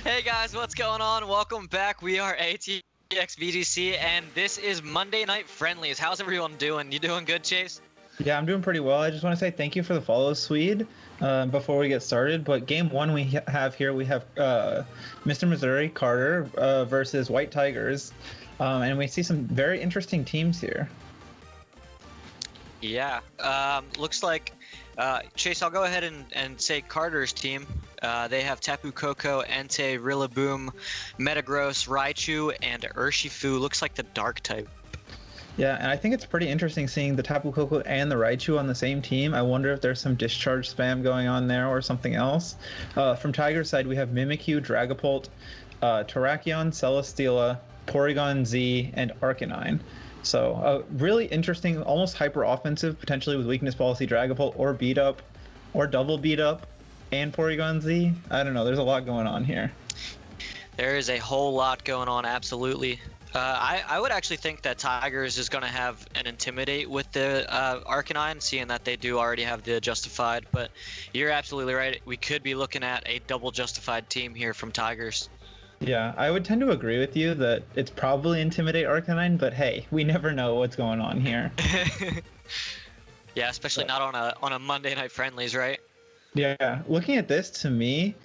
Hey guys, what's going on? Welcome back. We are ATX VGC, and this is Monday Night Friendlies. How's everyone doing? You doing good, Chase? Yeah, I'm doing pretty well. I just want to say thank you for the follow, Swede, before we get started. But game one we have here, we have Mr. Missouri, Carter, versus White Tigers. And we see some very interesting teams here. Yeah, looks like, Chase, I'll go ahead and say Carter's team. They have Tapu, Koko, Entei, Rillaboom, Metagross, Raichu, and Urshifu. Looks like the Dark type. Yeah, and I think it's pretty interesting seeing the Tapu Koko and the Raichu on the same team. I wonder if there's some discharge spam going on there or something else. From Tiger's side, we have Mimikyu, Dragapult, Terrakion, Celesteela, Porygon Z, and Arcanine. So really interesting, almost hyper offensive, potentially with weakness policy Dragapult or beat up or double beat up and Porygon Z. I don't know, there's a lot going on here. There is a whole lot going on, absolutely. I would actually think that Tigers is going to have an Intimidate with the Arcanine, seeing that they do already have the Justified, but you're absolutely right. We could be looking at a double Justified team here from Tigers. Yeah, I would tend to agree with you that it's probably Intimidate Arcanine, but hey, we never know what's going on here. Yeah, especially not on a Monday Night Friendlies, right? Yeah, looking at this, to me,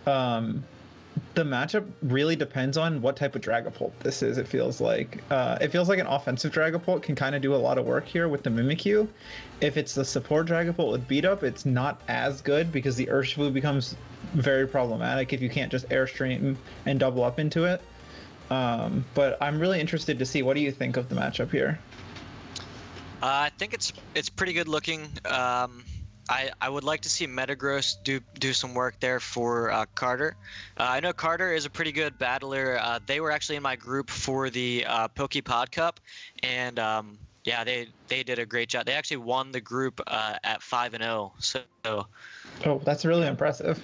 the matchup really depends on what type of Dragapult this is. It feels like an offensive Dragapult can kind of do a lot of work here with the Mimikyu. If it's the support Dragapult with beat up, it's not as good because the Urshifu becomes very problematic if you can't just airstream and double up into it. But I'm really interested to see, what do you think of the matchup here? I think it's pretty good looking. I would like to see Metagross do some work there for Carter. I know Carter is a pretty good battler. They were actually in my group for the Pokepod Cup, and yeah, they did a great job. They actually won the group at 5-0. So. Oh, that's really impressive.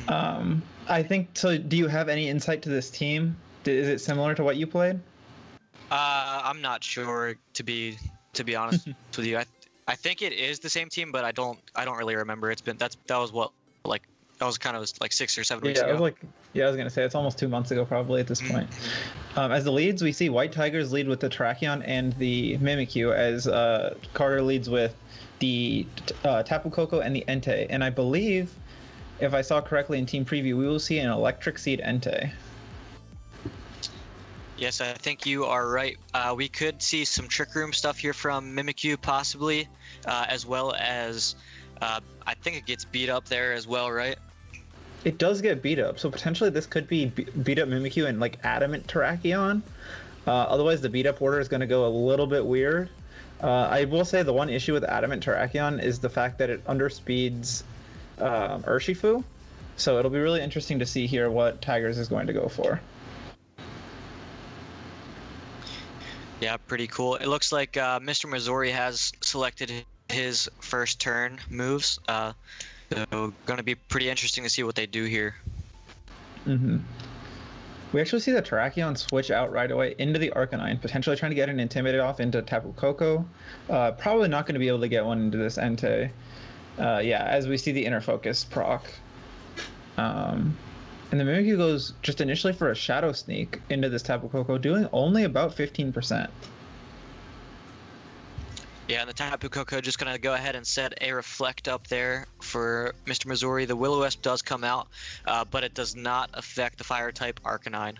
I think so. Do you have any insight to this team? Is it similar to what you played? I'm not sure, to be honest with you. I think it is the same team, but I don't really remember. That was kind of like 6 or 7 weeks ago. I was gonna say it's almost 2 months ago probably at this point. As the leads, we see White Tigers lead with the Terrakion and the Mimikyu, as Carter leads with the Tapu Koko and the Entei. And I believe, if I saw correctly in team preview, we will see an Electric Seed Entei. Yes, I think you are right. We could see some Trick Room stuff here from Mimikyu, possibly, as well as I think it gets beat up there as well, right? It does get beat up, so potentially this could be beat up Mimikyu and like Adamant Terrakion. Otherwise, the beat up order is going to go a little bit weird. I will say the one issue with Adamant Terrakion is the fact that it underspeeds Urshifu, so it'll be really interesting to see here what Tigers is going to go for. Yeah, pretty cool. It looks like Mr. Missouri has selected his first turn moves. So going to be pretty interesting to see what they do here. We actually see the Terrakion switch out right away into the Arcanine, potentially trying to get an Intimidate off into Tapu Koko. Probably not going to be able to get one into this Entei. Yeah, as we see the Inner Focus proc. And the Mimikyu goes just initially for a Shadow Sneak into this Tapu Koko, doing only about 15%. Yeah, and the Tapu Koko just going to go ahead and set a Reflect up there for Mr. Missouri. The Will-O-Wisp does come out, but it does not affect the Fire-type Arcanine.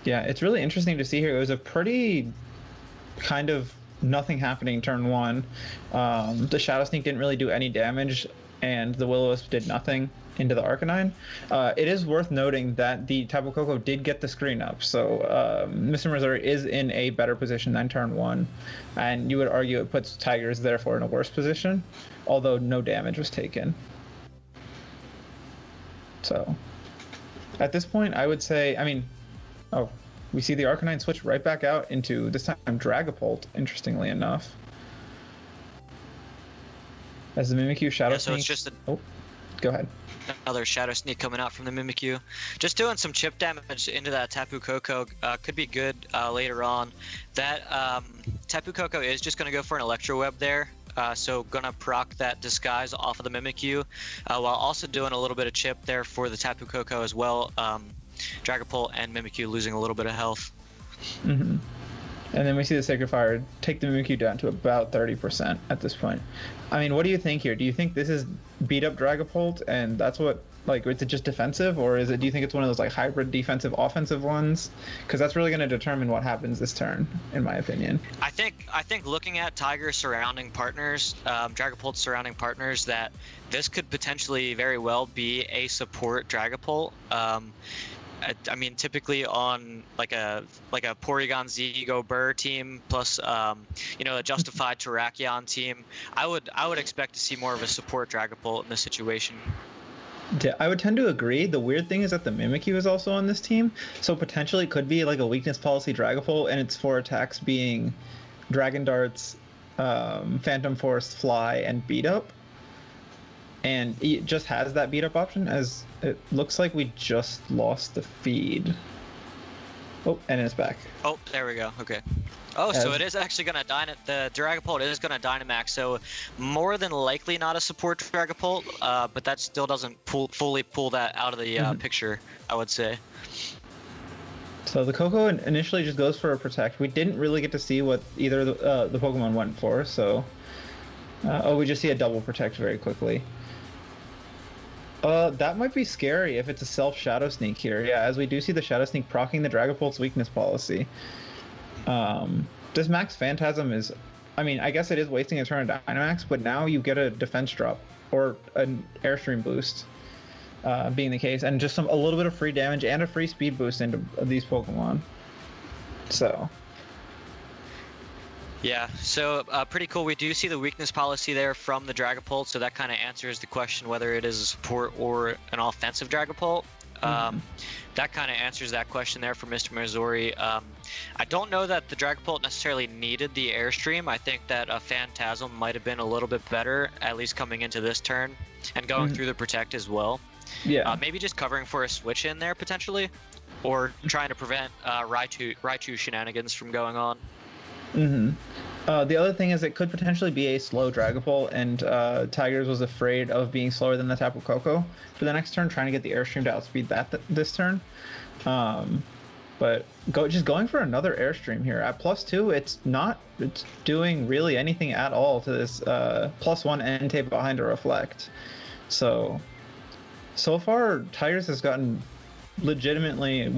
Yeah, it's really interesting to see here. It was a pretty kind of nothing happening turn one. The Shadow Sneak didn't really do any damage, and the Will-O-Wisp did nothing into the Arcanine. It is worth noting that the Tapu Koko did get the screen up, so Mr. Missouri is in a better position than turn one, and you would argue it puts Tigers therefore in a worse position, although no damage was taken. So at this point, I would say, we see the Arcanine switch right back out into, this time, Dragapult, interestingly enough. As the Mimikyu Shadow Sneak... it's just Oh, go ahead. Another Shadow Sneak coming out from the Mimikyu. Just doing some chip damage into that Tapu Koko could be good later on. That Tapu Koko is just going to go for an Electro Web there. So gonna proc that disguise off of the Mimikyu, while also doing a little bit of chip there for the Tapu Koko as well. Dragapult and Mimikyu losing a little bit of health. Mm-hmm. And then we see the Sacred Fire take the Mimikyu down to about 30% at this point. I mean, what do you think here? Do you think this is beat up Dragapult and that's what, like, is it just defensive, or is it, do you think it's one of those like hybrid defensive offensive ones? Because that's really going to determine what happens this turn, in my opinion. I think looking at Tiger's surrounding partners, Dragapult's surrounding partners, that this could potentially very well be a support Dragapult. I mean, typically on like a Porygon Z Go Burr team plus a justified Terrakion team, I would expect to see more of a support Dragapult in this situation. Yeah, I would tend to agree. The weird thing is that the Mimikyu is also on this team, so potentially it could be like a weakness policy Dragapult, and its 4 attacks being Dragon Darts, Phantom Force, Fly, and Beat Up. And it just has that beat up option, as it looks like we just lost the feed. Oh, and it's back. Oh, there we go. Okay. Oh, so it is actually going to the Dragapult is going to Dynamax, so more than likely not a support Dragapult, but that still doesn't fully pull that out of the picture, I would say. So the Koko initially just goes for a Protect. We didn't really get to see what either the Pokemon went for, so... we just see a double Protect very quickly. That might be scary if it's a self-Shadow Sneak here. Yeah, as we do see the Shadow Sneak proccing the Dragapult's weakness policy. This Max Phantasm is... I mean, I guess it is wasting a turn of Dynamax, but now you get a defense drop, or an Airstream boost, being the case, and just a little bit of free damage and a free speed boost into these Pokemon. So... Yeah, so pretty cool. We do see the weakness policy there from the Dragapult, so that kind of answers the question whether it is a support or an offensive Dragapult. That kind of answers that question there for Mr. Missouri. I don't know that the Dragapult necessarily needed the Airstream. I think that a Phantasm might have been a little bit better, at least coming into this turn, and going through the Protect as well. Yeah. Maybe just covering for a switch in there, potentially, or trying to prevent Raichu shenanigans from going on. The other thing is it could potentially be a slow Dragapult, and Tigers was afraid of being slower than the Tapu Koko for the next turn, trying to get the Airstream to outspeed that this turn. But just going for another Airstream here at +2, it's doing really anything at all to this +1 Entei behind a Reflect. So far Tigers has gotten legitimately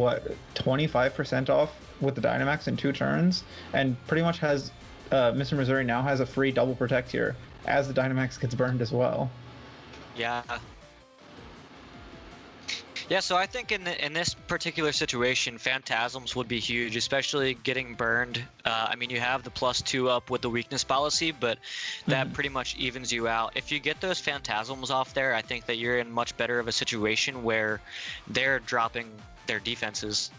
25% off with the Dynamax in 2 turns, and pretty much has Mr. Missouri now has a free double Protect here as the Dynamax gets burned as well. Yeah, so I think in this particular situation, Phantasms would be huge, especially getting burned. I mean, you have the +2 up with the weakness policy, but that pretty much evens you out. If you get those Phantasms off there, I think that you're in much better of a situation where they're dropping their defenses.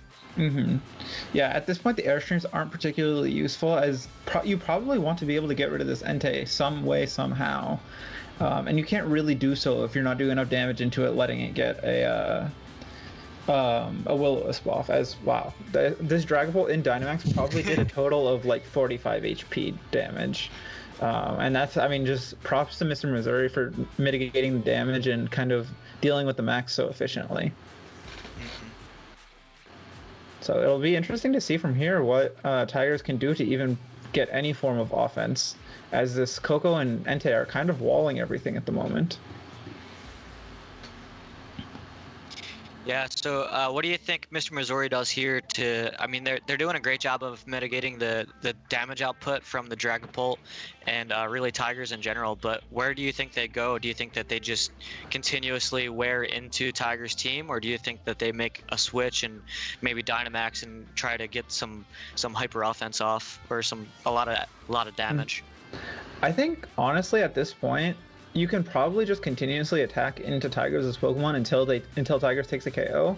Yeah, at this point the Airstreams aren't particularly useful, as you probably want to be able to get rid of this Entei some way, somehow. And you can't really do so if you're not doing enough damage into it, letting it get a Will-O-Wisp off. As wow, this Dragapult in Dynamax probably did a total of like 45 HP damage. And that's, I mean, just props to Mr. Missouri for mitigating the damage and kind of dealing with the max so efficiently. So it'll be interesting to see from here what Tigers can do to even get any form of offense, as this Koko and Entei are kind of walling everything at the moment. Yeah, so what do you think Mr. Missouri does here to... I mean, they're doing a great job of mitigating the damage output from the Dragapult and really Tigers in general, but where do you think they go? Do you think that they just continuously wear into Tigers' team, or do you think that they make a switch and maybe Dynamax and try to get some hyper offense off, or a lot of damage? I think, honestly, at this point, you can probably just continuously attack into Tigers' Pokemon until Tigers takes a KO.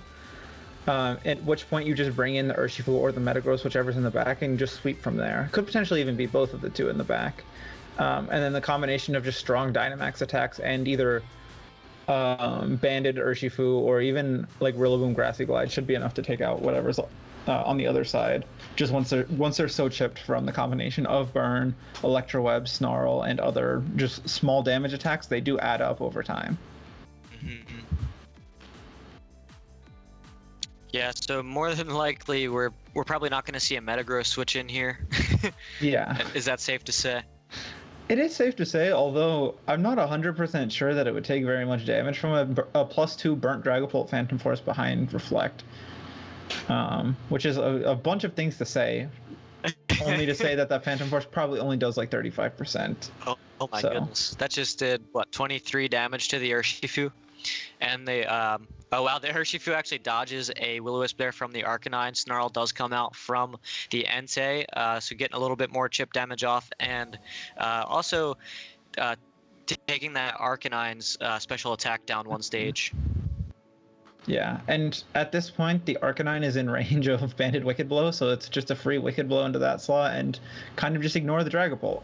At which point you just bring in the Urshifu or the Metagross, whichever's in the back, and just sweep from there. Could potentially even be both of the two in the back. And then the combination of just strong Dynamax attacks and either banded Urshifu or even like Rillaboom Grassy Glide should be enough to take out whatever's on the other side. Just once they're so chipped from the combination of burn, electro web, snarl, and other just small damage attacks, they do add up over time. Mm-hmm. Yeah, so more than likely we're probably not going to see a Metagross switch in here. Yeah. Is that safe to say? It is safe to say, although I'm not 100% sure that it would take very much damage from a +2 Burnt Dragapult Phantom Force behind Reflect. Which is a bunch of things to say. Only to say that Phantom Force probably only does like 35%. Oh my goodness. That just did, what, 23 damage to the Urshifu? And they, oh wow, the Urshifu actually dodges a Will-O-Wisp there from the Arcanine. Snarl does come out from the Entei, so getting a little bit more chip damage off, and also taking that Arcanine's special attack down one stage. Yeah, and at this point, the Arcanine is in range of Banded Wicked Blow, so it's just a free Wicked Blow into that slot and kind of just ignore the Dragapult.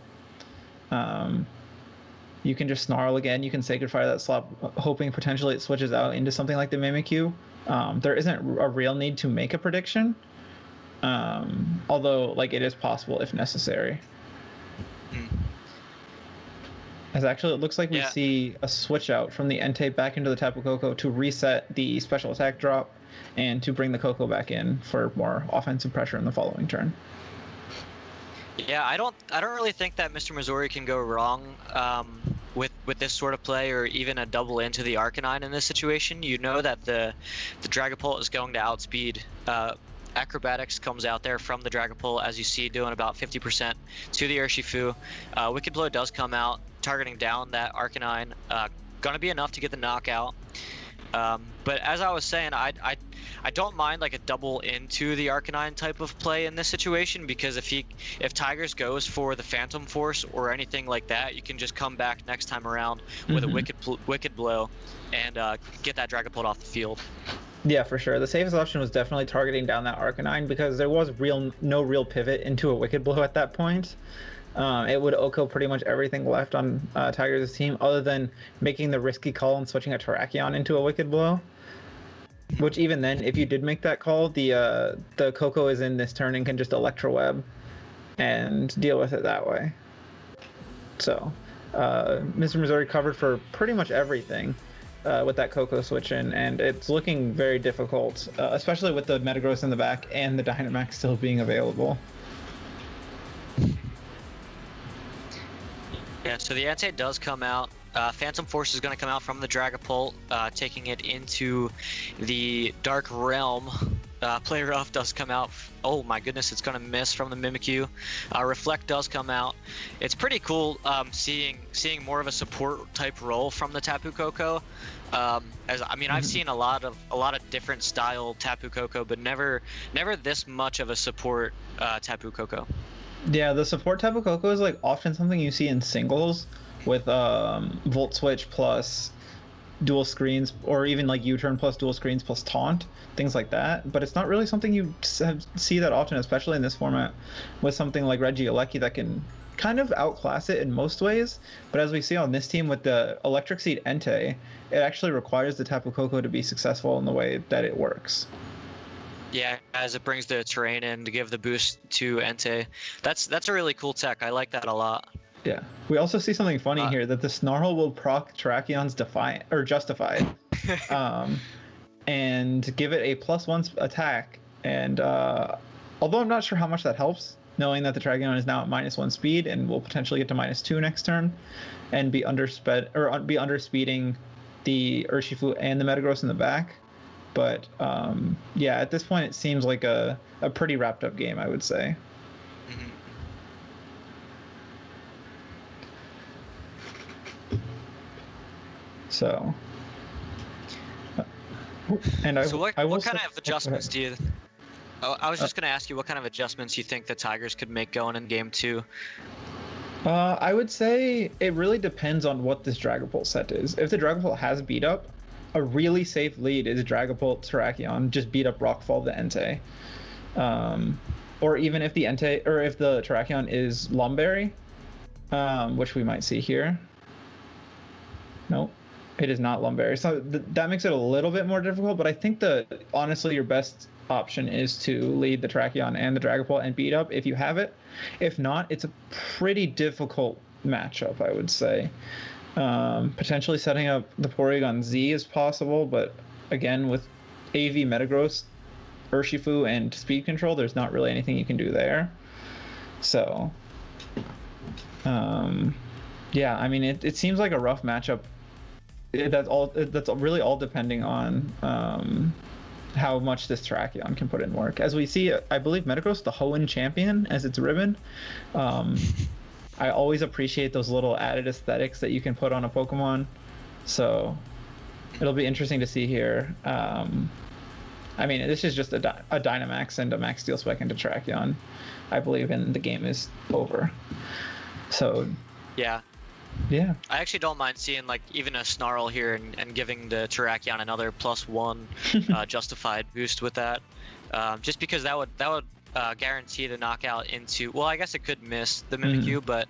You can just Snarl again, you can Sacred Fire that slot, hoping potentially it switches out into something like the Mimikyu. There isn't a real need to make a prediction, although like it is possible if necessary. As actually, it looks like we see a switch out from the Entei back into the Tapu Koko to reset the special attack drop and to bring the Koko back in for more offensive pressure in the following turn. Yeah, I don't really think that Mr. Missouri can go wrong with this sort of play, or even a double into the Arcanine in this situation. You know that the Dragapult is going to outspeed. Acrobatics comes out there from the Dragapult, as you see, doing about 50% to the Urshifu. Wicked Blow does come out, targeting down that Arcanine. Gonna be enough to get the knockout. But as I was saying, I don't mind like a double into the Arcanine type of play in this situation, because if Tigers goes for the Phantom Force or anything like that, you can just come back next time around with a Wicked Blow and get that Dragapult off the field. Yeah, for sure. The safest option was definitely targeting down that Arcanine, because there was no real pivot into a Wicked Blow at that point. It would OHKO pretty much everything left on Tigers' team, other than making the risky call and switching a Terrakion into a Wicked Blow. Which even then, if you did make that call, the Koko is in this turn and can just Electro Web and deal with it that way. So, Mr. Missouri covered for pretty much everything with that Koko switch in, and it's looking very difficult, especially with the Metagross in the back and the Dynamax still being available. Yeah, so the Entei does come out. Phantom Force is going to come out from the Dragapult, taking it into the Dark Realm. Play Rough does come out. Oh my goodness, it's going to miss from the Mimikyu. Reflect does come out. It's pretty cool seeing more of a support type role from the Tapu Koko. I've seen a lot of different style Tapu Koko, but never this much of a support Tapu Koko. Yeah, the support Tapu Koko is like often something you see in singles with Volt Switch plus dual screens, or even like U-turn plus dual screens plus taunt, things like that. But it's not really something you see that often, especially in this format with something like Regieleki that can kind of outclass it in most ways. But as we see on this team with the Electric Seed Entei, it actually requires the Tapu Koko to be successful in the way that it works. Yeah, as it brings the terrain in to give the boost to Entei. That's a really cool tech. I like that a lot. Yeah. We also see something funny here, that the Snarl will proc Terrakion's Justified, and give it a +1 attack. And although I'm not sure how much that helps, knowing that the Terrakion is now at -1 speed and will potentially get to -2 next turn, and be underspeeding the Urshifu and the Metagross in the back. But yeah, at this point, it seems like a pretty wrapped up game, I would say. So, and so what kind of adjustments do you? Oh, I was just going to ask you what kind of adjustments you think the Tigers could make going in game 2. I would say it really depends on what this Dragapult set is. If the Dragapult has beat up, a really safe lead is Dragapult Terrakion, just beat up Rockfall the Entei. Or even if the Entei, or if the Terrakion is Lumberry, which we might see here. Nope, it is not Lumberry. So that makes it a little bit more difficult, but I think honestly your best option is to lead the Tracheon and the Dragapult and beat up if you have it. If not, it's a pretty difficult matchup, I would say. Potentially setting up the Porygon Z is possible, but again, with AV Metagross, Urshifu, and speed control, there's not really anything you can do there. So, yeah, I mean, it seems like a rough matchup. That's really all depending on how much this Tracheon can put in work. As we see, I believe Metagross, the Hoenn champion, as its ribbon. I always appreciate those little added aesthetics that you can put on a Pokemon. So it'll be interesting to see here. I mean, this is just a Dynamax and a Max Steel Spike into Tracheon, I believe, and the game is over. So yeah. Yeah. I actually don't mind seeing like even a Snarl here and giving the Terrakion another +1 justified boost with that. Just because that would guarantee the knockout into, well, I guess it could miss the Mimikyu, but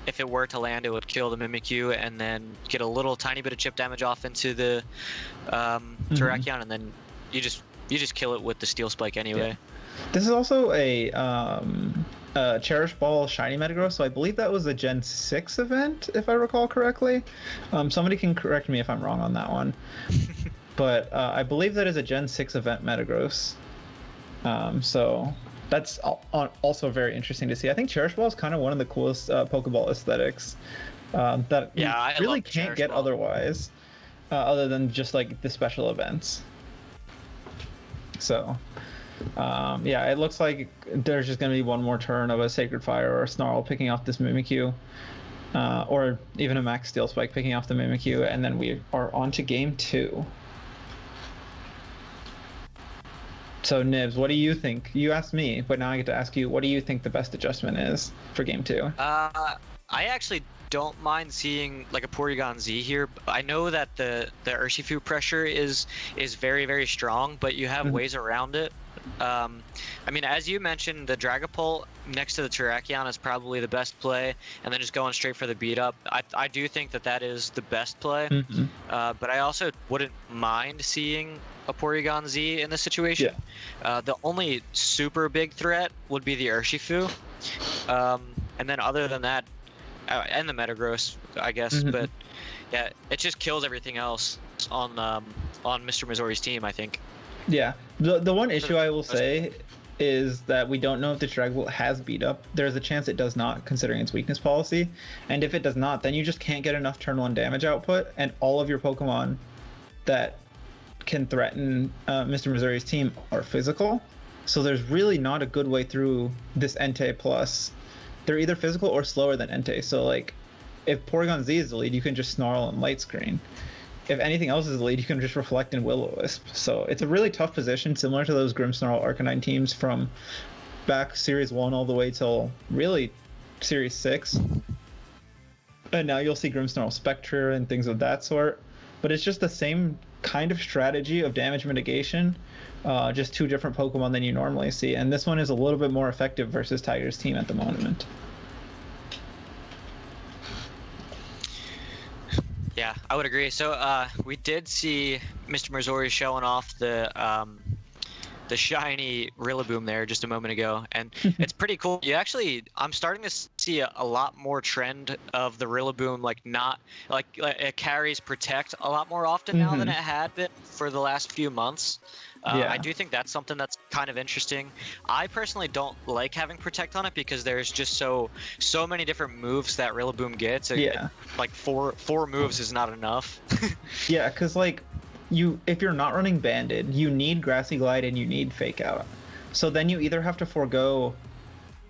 if it were to land, it would kill the Mimikyu and then get a little tiny bit of chip damage off into the Terrakion, and then you just kill it with the Steel Spike anyway. Yeah. This is also a Cherish Ball Shiny Metagross, so I believe that was a Gen 6 event, if I recall correctly. Somebody can correct me if I'm wrong on that one. But I believe that is a Gen 6 event Metagross. So that's also very interesting to see. I think Cherish Ball is kind of one of the coolest Pokeball aesthetics that I really love can't Cherish get Ball. Otherwise, other than just like the special events. So, yeah, it looks like there's just going to be one more turn of a Sacred Fire or a Snarl picking off this Mimikyu, or even a Max Steel Spike picking off the Mimikyu, and then we are on to game 2. So, Nibs, what do you think? You asked me, but now I get to ask you, what do you think the best adjustment is for game 2? I actually don't mind seeing like a Porygon Z here. I know that the Urshifu pressure is very, very strong, but you have ways around it. I mean, as you mentioned, the Dragapult next to the Terrakion is probably the best play, and then just going straight for the beat up. I do think that is the best play, but I also wouldn't mind seeing a Porygon Z in this situation. Yeah. The only super big threat would be the Urshifu, and then other than that, and the Metagross, I guess. But yeah, it just kills everything else on Mr. Missouri's team, I think. Yeah, the one issue I will say is that we don't know if the Dragapult has beat up. There's a chance it does not, considering its weakness policy. And if it does not, then you just can't get enough turn 1 damage output, and all of your Pokemon that can threaten Mr. Missouri's team are physical. So there's really not a good way through this Entei Plus. They're either physical or slower than Entei. So like, if Porygon Z is the lead, you can just Snarl and Light Screen. If anything else is the lead, you can just Reflect and Will-O-Wisp. So it's a really tough position, similar to those Grimmsnarl Arcanine teams from back Series 1 all the way till really Series 6. And now you'll see Grimmsnarl Spectre and things of that sort. But it's just the same kind of strategy of damage mitigation, just 2 different Pokemon than you normally see. And this one is a little bit more effective versus Tiger's team at the moment. Yeah, I would agree. So we did see Mr. Missouri showing off the shiny Rillaboom there just a moment ago, and it's pretty cool. I'm starting to see a lot more trend of the Rillaboom not it carries Protect a lot more often now than it had been for the last few months. I do think that's something that's kind of interesting. I personally don't like having Protect on it because there's just so many different moves that Rillaboom gets. Like four moves is not enough. Yeah, because if you're not running Banded, you need Grassy Glide and you need Fake Out. So then you either have to forego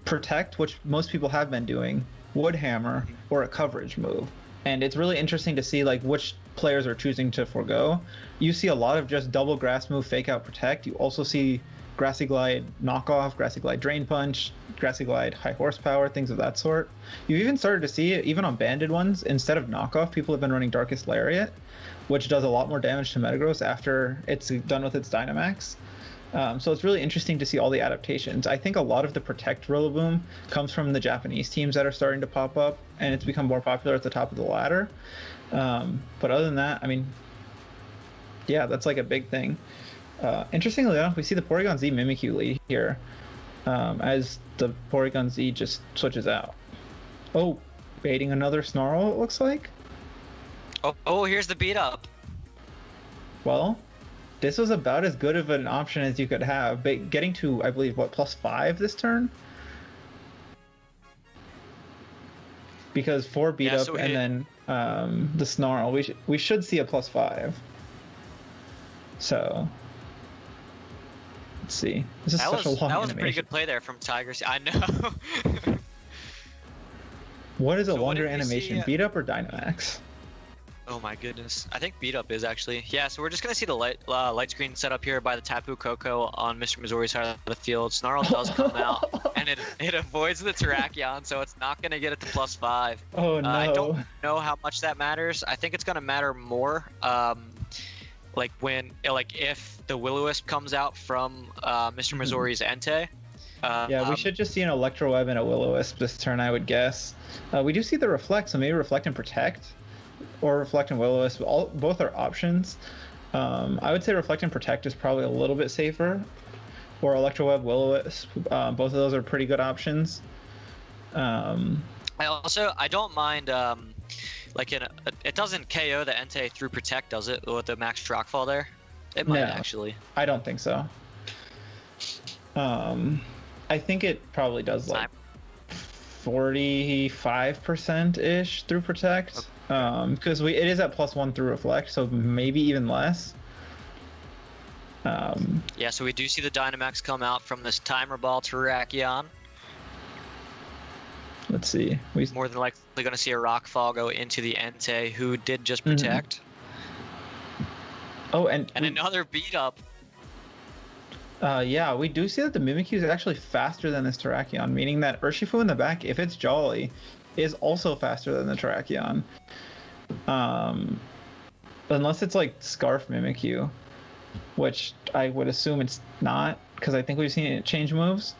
Protect, which most people have been doing, Wood Hammer, or a coverage move. And it's really interesting to see which players are choosing to forego. You see a lot of just double Grass move, Fake Out, Protect. You also see Grassy Glide Knockoff, Grassy Glide Drain Punch, Grassy Glide High Horsepower, things of that sort. You've even started to see it even on Banded ones. Instead of Knockoff, people have been running Darkest Lariat, which does a lot more damage to Metagross after it's done with its Dynamax. So it's really interesting to see all the adaptations. I think a lot of the Protect Rillaboom comes from the Japanese teams that are starting to pop up, and it's become more popular at the top of the ladder. But other than that, I mean, yeah, that's a big thing. Interestingly enough, we see the Porygon Z Mimikyu lead here, as the Porygon Z just switches out. Oh, baiting another Snarl, it looks like. Oh, here's the beat up. Well, this was about as good of an option as you could have. But getting to, I believe, what, +5 this turn? Because 4 beat up and then the Snarl, we should see a +5. So let's see. This is such a long animation. That was a pretty good play there from Tigers. I know. What is a longer animation, beat up or Dynamax? Oh my goodness. I think beat up is actually. Yeah, so we're just going to see the light screen set up here by the Tapu Koko on Mr. Missouri's side of the field. Snarl does come out, and it avoids the Terrakion, so it's not going to get it to +5. Oh no. I don't know how much that matters. I think it's going to matter more like if the Will-O-Wisp comes out from Mr. Missouri's Entei. Yeah, we should just see an Electro Web and a Will-O-Wisp this turn, I would guess. We do see the Reflect, so maybe Reflect and Protect. Or Reflect and Will-O-Wisp, both are options. I would say Reflect and Protect is probably a little bit safer. Or Electro Web, Will-O-Wisp, both of those are pretty good options. I don't mind, it doesn't KO the Entei through Protect, does it, with the max Rockfall there? It might actually. I don't think so. I think it probably does like 45%-ish through Protect. Okay. Because it is at +1 through Reflect, so maybe even less. Yeah, so we do see the Dynamax come out from this Timer Ball Terrakion. Let's see. We're more than likely going to see a Rockfall go into the Entei, who did just Protect. Oh, and another beat up. Yeah, we do see that the Mimikyu is actually faster than this Terrakion, meaning that Urshifu in the back, if it's Jolly, is also faster than the Terrakion. Unless it's like Scarf Mimikyu, which I would assume it's not, because I think we've seen it change moves.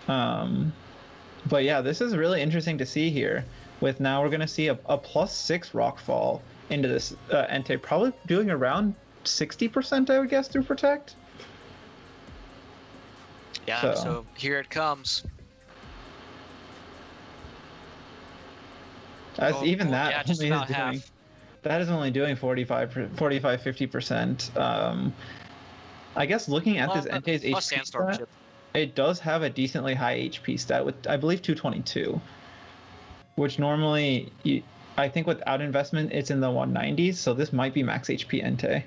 But yeah, this is really interesting to see here. With now we're going to see a +6 Rockfall into this Entei, probably doing around 60%, I would guess, through Protect. Yeah, so here it comes. That is only doing 45-50%. I guess looking at this Entei's HP stat, it does have a decently high HP stat with, I believe, 222, which normally, I think without investment, it's in the 190s, so this might be max HP Entei.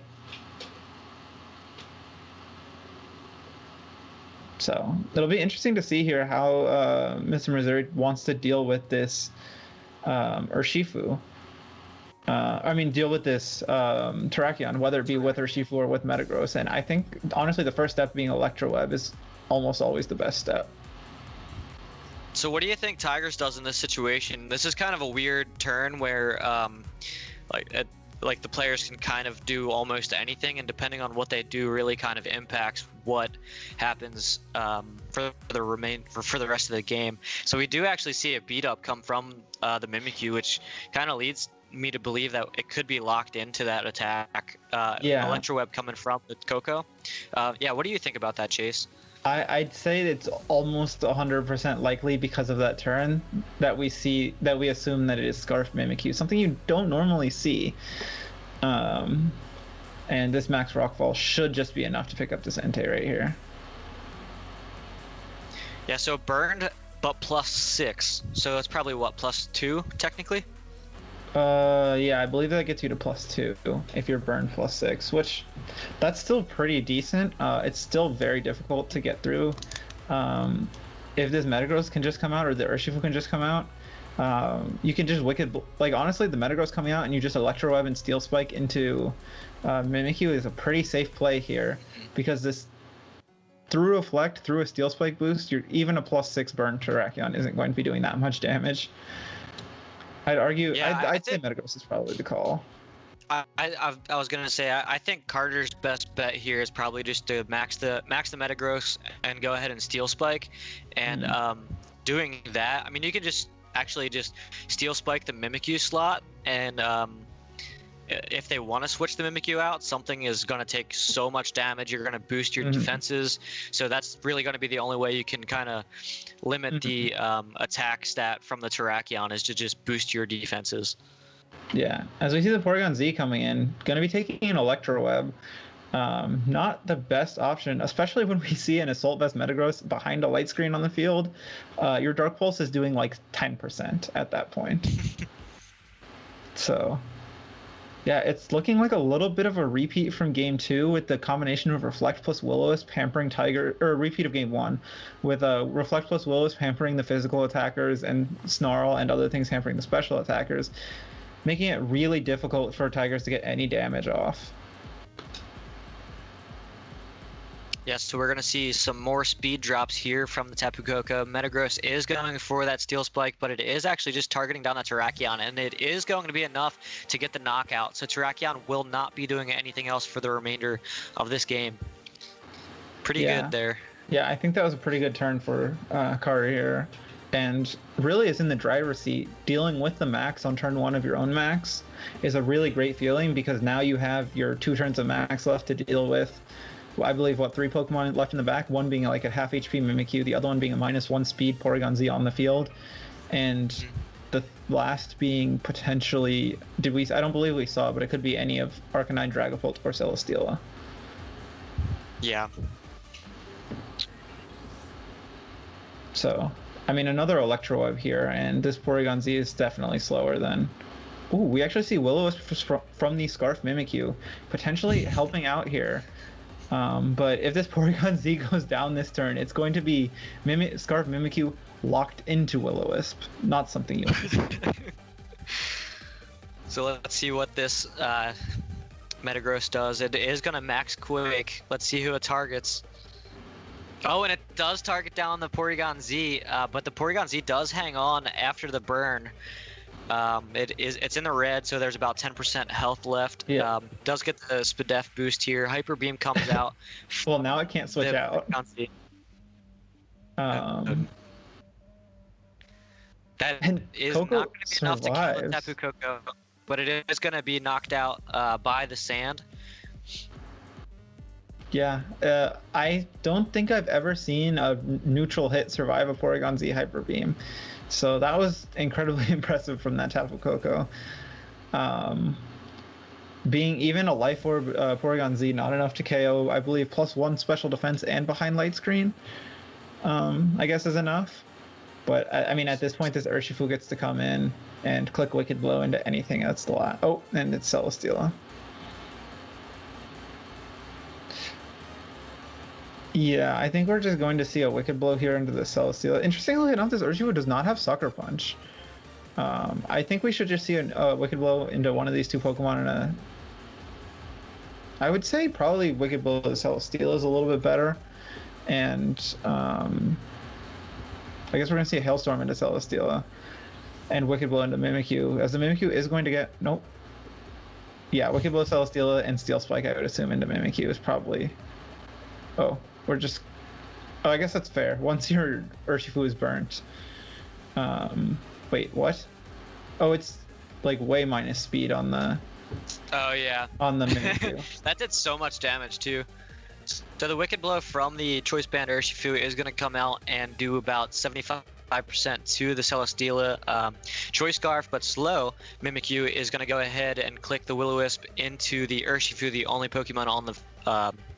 So it'll be interesting to see here how Mr. Missouri wants to deal with this Urshifu. Deal with this Terrakion, whether it be with Urshifu or with Metagross. And I think, honestly, the first step being Electro Web is almost always the best step. So what do you think Tigers does in this situation? This is kind of a weird turn where the players can kind of do almost anything, and depending on what they do really kind of impacts what happens for the rest of the game. So we do actually see a beat up come from the Mimikyu, which kind of leads me to believe that it could be locked into that attack. Electro Web coming from the Koko. What do you think about that, Chase? I'd say it's almost 100% likely because of that turn that we assume that it is Scarf Mimikyu, something you don't normally see. And this max Rockfall should just be enough to pick up this Entei right here. Yeah, so burned, but +6. So that's probably what, +2 technically? Yeah, I believe that gets you to +2 if you're burned +6, which that's still pretty decent. It's still very difficult to get through. If this Metagross can just come out, or the Urshifu can just come out, you can just honestly, the Metagross coming out and you just Electro Web and Steel Spike into Mimikyu is a pretty safe play here, because this through Reflect, through a Steel Spike boost, even a +6 burn Terrakion isn't going to be doing that much damage. I'd argue. Yeah, I'd say Metagross is probably the call. I was gonna say I think Carter's best bet here is probably just to max the Metagross and go ahead and Steel Spike, and doing that, you can just Steel Spike the Mimikyu slot and if they want to switch the Mimikyu out, something is going to take so much damage. You're going to boost your defenses. So that's really going to be the only way you can kind of limit the attack stat from the Terrakion, is to just boost your defenses. Yeah, as we see the Porygon Z coming in, going to be taking an Electro Web. Not the best option, especially when we see an Assault Vest Metagross behind a light screen on the field. Your Dark Pulse is doing like 10% at that point. So, yeah, it's looking like a little bit of a repeat from Game 2 with the combination of Reflect plus Will-O-Wisp hampering Tiger, or a repeat of Game 1 with Reflect plus Will-O-Wisp hampering the physical attackers and Snarl and other things hampering the special attackers, making it really difficult for Tigers to get any damage off. Yes, so we're going to see some more speed drops here from the Tapu Koko. Metagross is going for that Steel Spike, but it is actually just targeting down that Terrakion, and it is going to be enough to get the knockout. So Terrakion will not be doing anything else for the remainder of this game. Pretty good there. Yeah, I think that was a pretty good turn for Carter here. And really is in the driver's seat. Dealing with the max on turn 1 of your own max is a really great feeling, because now you have your 2 turns of max left to deal with. I believe, 3 Pokemon left in the back, one being like a half HP Mimikyu, the other one being a -1 speed Porygon Z on the field, and the last being potentially, I don't believe we saw, but it could be any of Arcanine, Dragapult, or Celesteela. Yeah. So, I mean, another Electro Web here, and this Porygon Z is definitely slower than... Ooh, we actually see Will-O-Wisp from the Scarf Mimikyu, potentially helping out here. But if this Porygon Z goes down this turn, it's going to be Scarf Mimikyu locked into Will-O-Wisp, not something you want. So let's see what this Metagross does. It is going to max Quake. Let's see who it targets. Oh, and it does target down the Porygon Z, but the Porygon Z does hang on after the burn. It's in the red, so there's about 10% health left. Yeah. Does get the Spadef boost here. Hyper Beam comes out. Well, now it can't switch out. That is Koko not going to be enough to kill the Tapu Koko, but it is going to be knocked out by the sand. Yeah, I don't think I've ever seen a neutral hit survive a Porygon Z Hyper Beam. So that was incredibly impressive from that Tapu Koko. Being even a Life Orb Porygon Z, not enough to KO, I believe +1 special defense and behind light screen, I guess is enough. But, I mean, at this point, this Urshifu gets to come in and click Wicked Blow into anything that's the last. Oh, and it's Celesteela. Yeah, I think we're just going to see a Wicked Blow here into the Celesteela. Interestingly enough, this Urshifu does not have Sucker Punch. I think we should just see a Wicked Blow into one of these 2 Pokemon in a... I would say probably Wicked Blow to Celesteela is a little bit better. And I guess we're going to see a Hailstorm into Celesteela. And Wicked Blow into Mimikyu, as the Mimikyu is going to get... Nope. Yeah, Wicked Blow Celesteela and Steel Spike, I would assume, into Mimikyu is probably... Oh, we're just... Oh, I guess that's fair. Once your Urshifu is burnt. Wait, what? Oh, it's like way minus speed on the... Oh, yeah. On the Mimikyu. That did so much damage, too. So the Wicked Blow from the Choice Band Urshifu is going to come out and do about 75% to the Celesteela. Choice Scarf, but slow, Mimikyu is going to go ahead and click the Will-O-Wisp into the Urshifu, the only Pokemon on the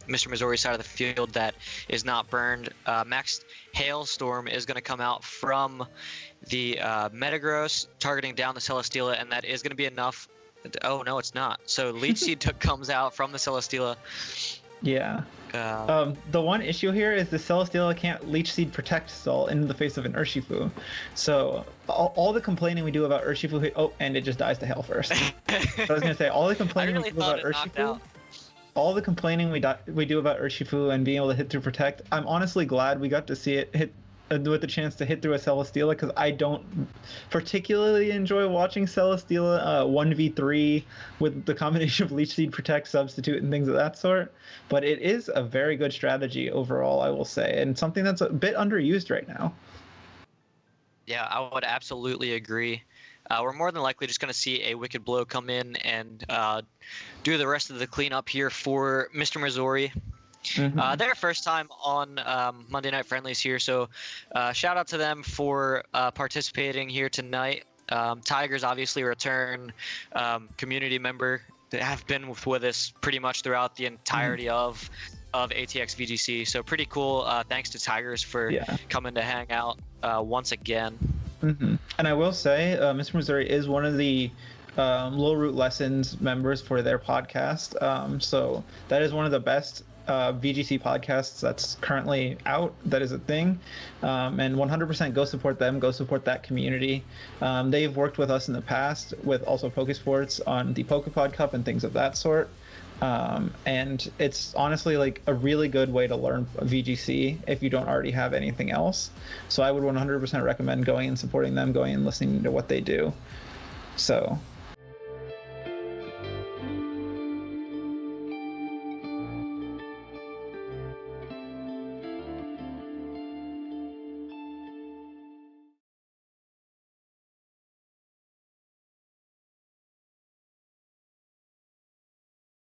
Mr. Missouri side of the field that is not burned. Max Hailstorm is going to come out from the Metagross, targeting down the Celesteela, and that is going to be enough. Oh, no, it's not. So Leech Seed comes out from the Celesteela. Yeah. The one issue here is the Celesteela can't Leech Seed Protect stall in the face of an Urshifu. So all the complaining we do about Urshifu... Oh, and it just dies to Hail first. So I was going to say, all the complaining we do about Urshifu... All the complaining we do about Urshifu and being able to hit through Protect, I'm honestly glad we got to see it hit with the chance to hit through a Celesteela, because I don't particularly enjoy watching Celesteela 1v3 with the combination of Leech Seed, Protect, Substitute, and things of that sort. But it is a very good strategy overall, I will say, and something that's a bit underused right now. Yeah, I would absolutely agree. we're more than likely just going to see a Wicked Blow come in and do the rest of the cleanup here for Mr. Missouri. Their first time on Monday Night Friendlies here, so shout out to them for participating here tonight. Tigers obviously return community member. They have been with us pretty much throughout the entirety of ATX VGC, so pretty cool. Thanks to Tigers for coming to hang out once again. And I will say, Mr. Missouri is one of the Low Root Lessons members for their podcast. So that is one of the best VGC podcasts that's currently out. That is a thing. And 100% go support them. Go support that community. They've worked with us in the past with also Pokesports on the Pokepod Cup and things of that sort. And it's honestly like a really good way to learn VGC if you don't already have anything else. So I would 100% recommend going and supporting them, going and listening to what they do. So